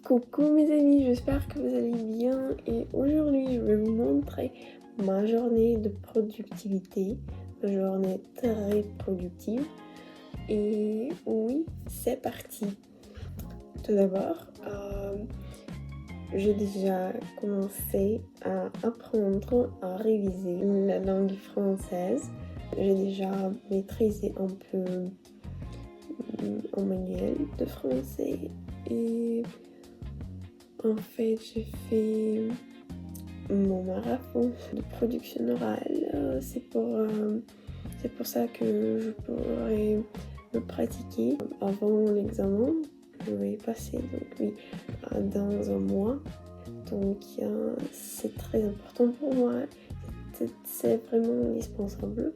Coucou mes amis, j'espère que vous allez bien et aujourd'hui je vais vous montrer ma journée de productivité, ma journée très productive et oui, c'est parti. Tout d'abord, j'ai déjà commencé à apprendre à réviser la langue française. J'ai déjà maîtrisé un peu un manuel de français et en fait, j'ai fait mon marathon de production orale. C'est pour ça que je pourrais me pratiquer avant l'examen. Je vais passer dans un mois. Donc c'est très important pour moi. C'est vraiment indispensable.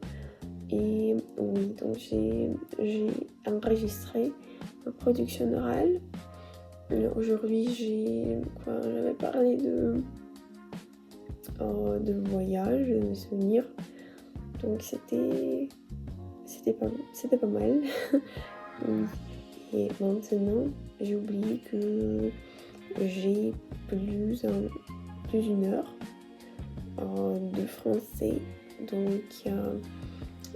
Et oui, donc j'ai enregistré ma production orale. Aujourd'hui, j'avais parlé de voyage, de souvenirs. Donc c'était pas mal. Et maintenant, j'ai oublié que j'ai plus d'une heure de français. Donc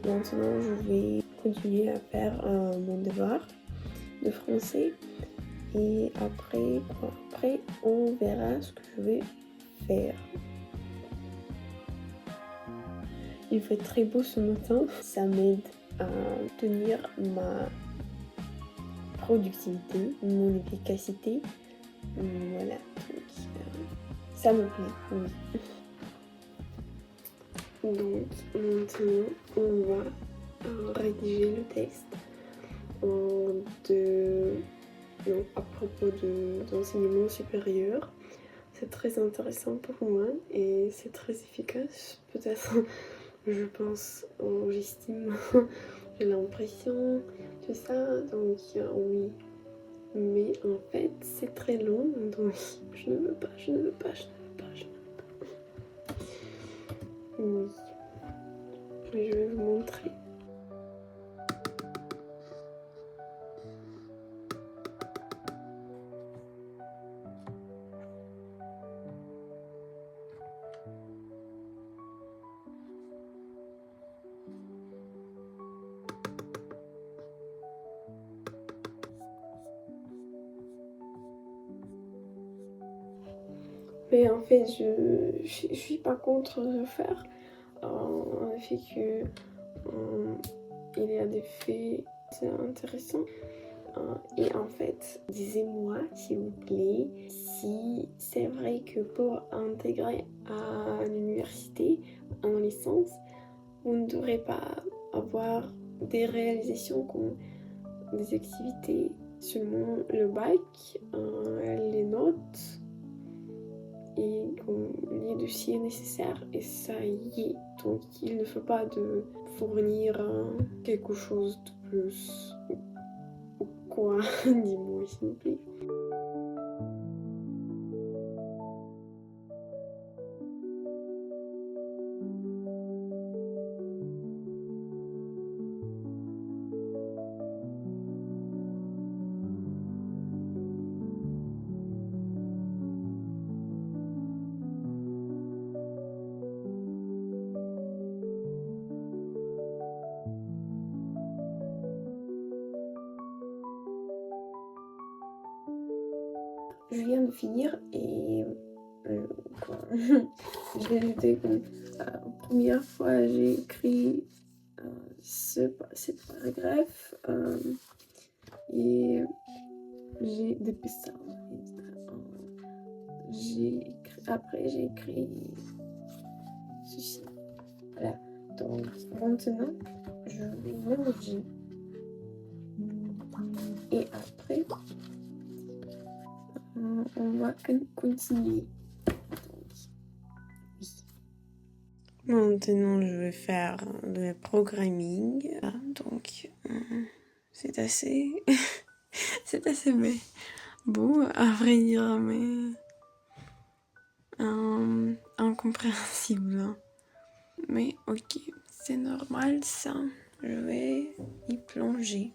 maintenant, je vais continuer à faire mon devoir de français. Et après, on verra ce que je vais faire. Il fait très beau ce matin. Ça m'aide à tenir ma productivité, mon efficacité. Voilà, donc ça me plaît, oui. Donc maintenant, on va rédiger le texte à propos d'enseignement supérieur. C'est très intéressant pour moi et c'est très efficace. Peut-être, je pense, j'estime, j'ai l'impression, tout ça. Donc oui, mais en fait c'est très long. Donc je ne veux pas. Oui, mais je vais vous montrer. Mais en fait, je suis pas contre le faire. En effet que il y a des faits, c'est intéressant. Et en fait, disez-moi s'il vous plaît si c'est vrai que pour intégrer à l'université en licence, vous ne devrez pas avoir des réalisations comme des activités, seulement le bac, les notes et les dossiers nécessaires et ça y est. Donc il ne faut pas de fournir quelque chose de plus ou quoi. Dis-moi s'il vous plaît. Je viens de finir et j'ai noté que la première fois j'ai écrit ce paragraphe et j'ai des pistons. Après j'ai écrit ceci. Voilà. Donc maintenant je vais manger et après on va continuer. Oui. Maintenant, je vais faire le programming. Donc, c'est assez... c'est assez beau, à vrai dire, mais... incompréhensible. Mais ok, c'est normal ça. Je vais y plonger.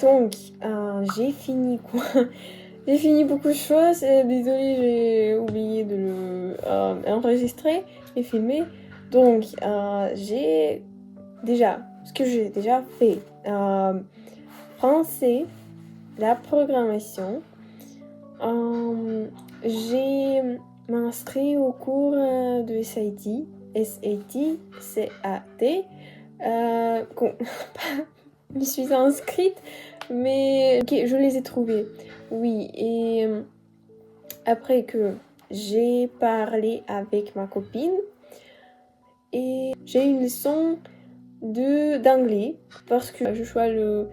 Donc, j'ai fini quoi? J'ai fini beaucoup de choses. Désolée, j'ai oublié de le enregistrer et filmer. Donc, j'ai déjà, ce que j'ai déjà fait. Français, la programmation. J'ai m'inscrit au cours de SAT. SAT, C-A-T. Je suis inscrite, mais ok, je les ai trouvés. Oui, et après que j'ai parlé avec ma copine et j'ai une leçon d'anglais parce que je choisis le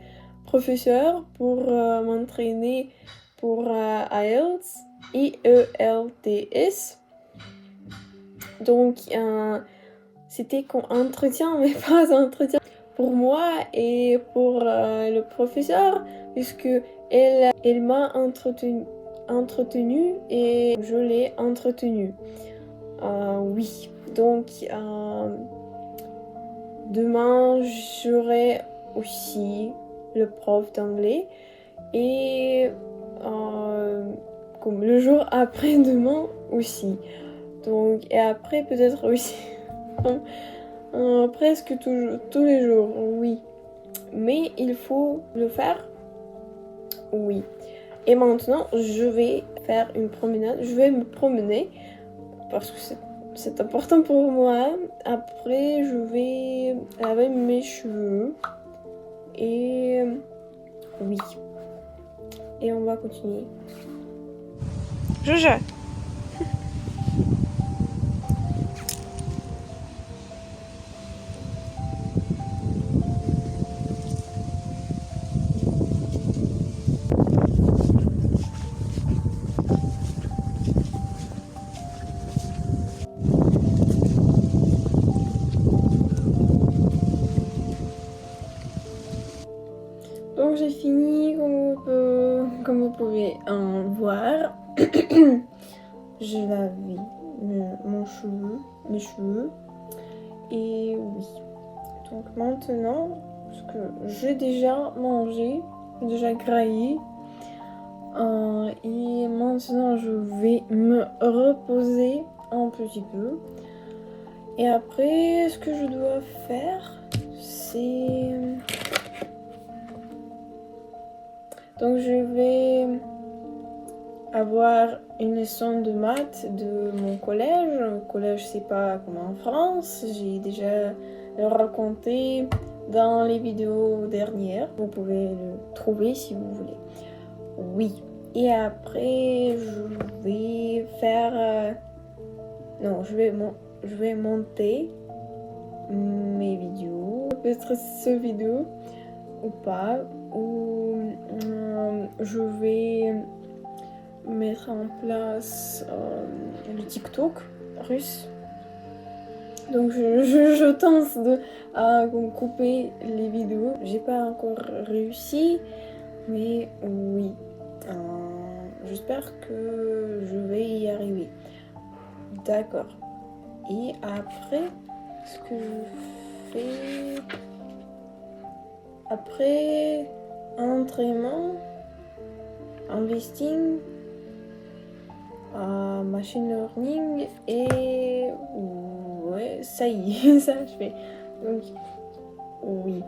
professeur pour m'entraîner pour IELTS, IELTS. Donc, c'était entretien, mais pas entretien pour moi et pour le professeur, puisque elle m'a entretenu et je l'ai entretenu. Oui, donc demain j'aurai aussi le prof d'anglais et comme le jour après demain aussi. Donc, et après peut-être aussi presque tous les jours, oui. Mais il faut le faire, oui. Et maintenant, je vais faire une promenade. Je vais me promener parce que c'est important pour moi. Après, je vais laver mes cheveux. Et oui. Et on va continuer. Jojo. Donc j'ai fini, comme vous pouvez en voir. J'ai lavé mes cheveux. Et oui. Donc maintenant, parce que j'ai déjà mangé, déjà graillé. Et maintenant je vais me reposer un petit peu. Et après, ce que je dois faire, c'est... Donc je vais avoir une leçon de maths de mon collège. Le collège, c'est pas comme en France. J'ai déjà le raconté dans les vidéos dernières. Vous pouvez le trouver si vous voulez. Oui. Et après, je vais faire... Non, je vais monter mes vidéos. Peut-être ce vidéo ou pas. Ou je vais mettre en place le TikTok russe. Donc je tente de couper les vidéos. J'ai pas encore réussi, mais oui. J'espère que je vais y arriver. D'accord. Et après, ce que je fais après entraînement, investing, machine learning et ouais, ça y est, ça je fais. Donc oui,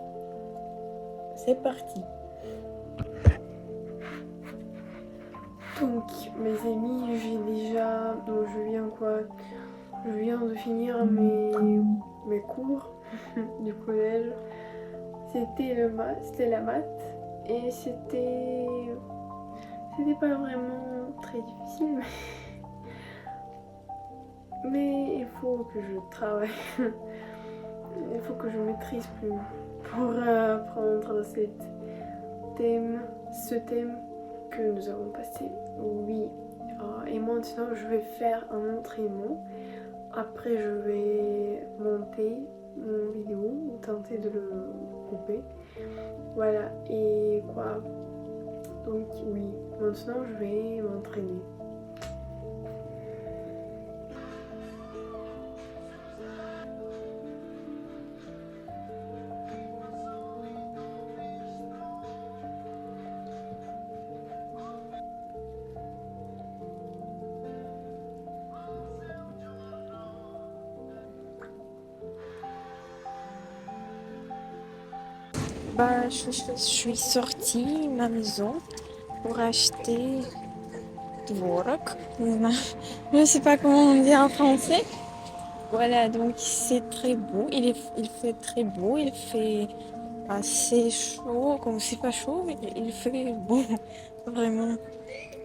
c'est parti. Donc mes amis, je viens de finir mes cours du collège. C'était la maths et c'était pas vraiment très difficile, mais il faut que je travaille. Il faut que je maîtrise plus pour apprendre ce thème que nous avons passé. Oui. Et maintenant, je vais faire un entraînement. Après, je vais monter mon vidéo ou tenter de le couper. Voilà. Et quoi? Donc oui, maintenant je vais m'entraîner. Je suis sortie de ma maison pour acheter tvorog. Je ne sais pas comment on dit en français. Voilà, donc c'est très beau. Il fait très beau. Il fait assez chaud. Comme c'est pas chaud, mais il fait beau. Vraiment.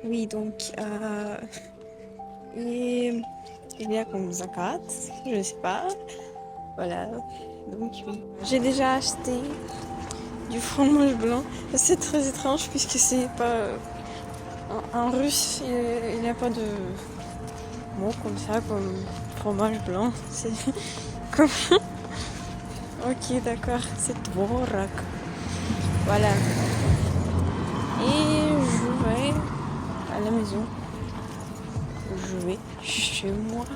Oui, donc et il y a comme zakat. Je ne sais pas. Voilà. Donc oui. J'ai déjà acheté du fromage blanc. C'est très étrange puisque c'est pas en russe. Il n'y a pas de mots comme ça, comme fromage blanc. C'est comme. Ok, d'accord. C'est tvorog. Voilà. Et je vais à la maison. Je vais chez moi.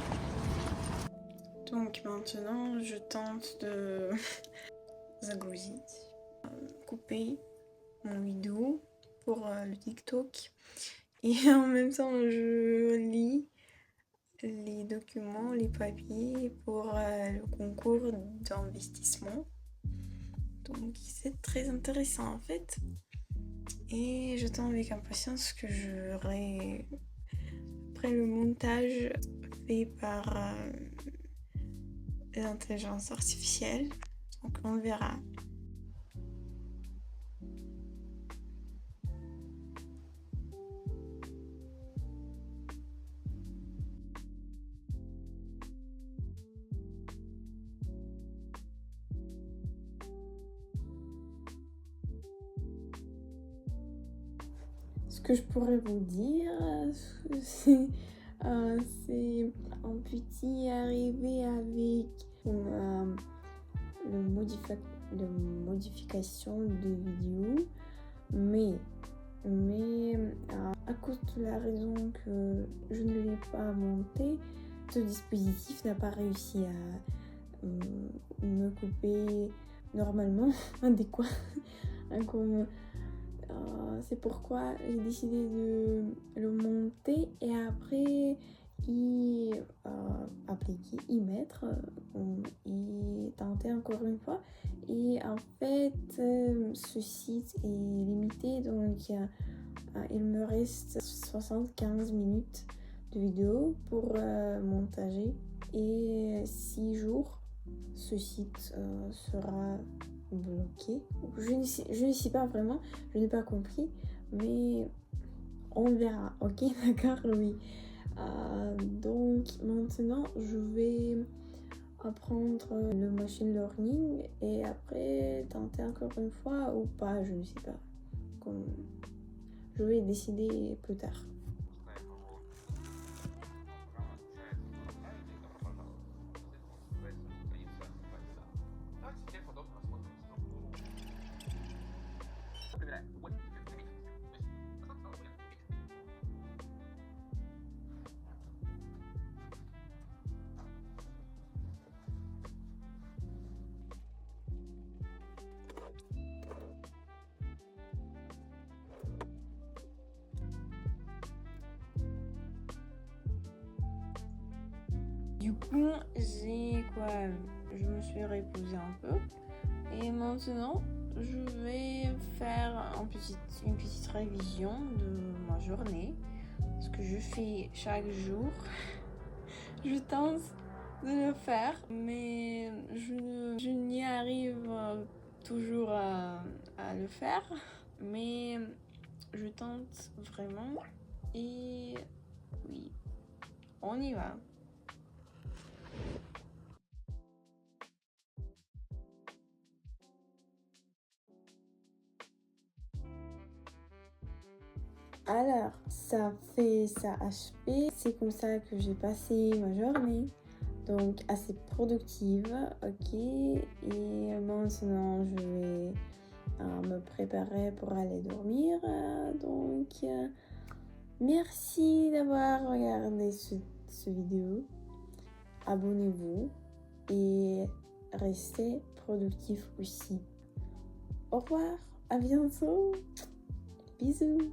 Donc maintenant, je tente de загрузить, couper mon vidéo pour le TikTok. Et en même temps, je lis les documents, les papiers pour le concours d'investissement. Donc c'est très intéressant en fait. Et j'attends avec impatience que j'aurai, après le montage fait par l'intelligence artificielle. Donc on verra. Ce que je pourrais vous dire, c'est un petit arrivé avec le modification de vidéo, mais à cause de la raison que je ne l'ai pas monté, ce dispositif n'a pas réussi à me couper normalement adéquat. Comme c'est pourquoi j'ai décidé de le monter et après appliquer, y mettre et tenter encore une fois. Et en fait, ce site est limité, donc il me reste 75 minutes de vidéo pour montager et 6 jours. Ce site sera bloqué. Je ne sais pas vraiment, je n'ai pas compris, mais on verra. Ok, d'accord, oui. Donc maintenant, je vais apprendre le machine learning et après tenter encore une fois ou pas, je ne sais pas. Je vais décider plus tard. Du coup, je me suis reposée un peu et maintenant je vais faire une petite révision de ma journée, ce que je fais chaque jour. Je tente de le faire, mais je n'y arrive toujours à le faire, mais je tente vraiment et oui, on y va. Alors, ça HP. C'est comme ça que j'ai passé ma journée. Donc, assez productive, ok. Et maintenant, je vais me préparer pour aller dormir. Merci d'avoir regardé ce vidéo. Abonnez-vous et restez productif aussi. Au revoir, à bientôt. Bisous.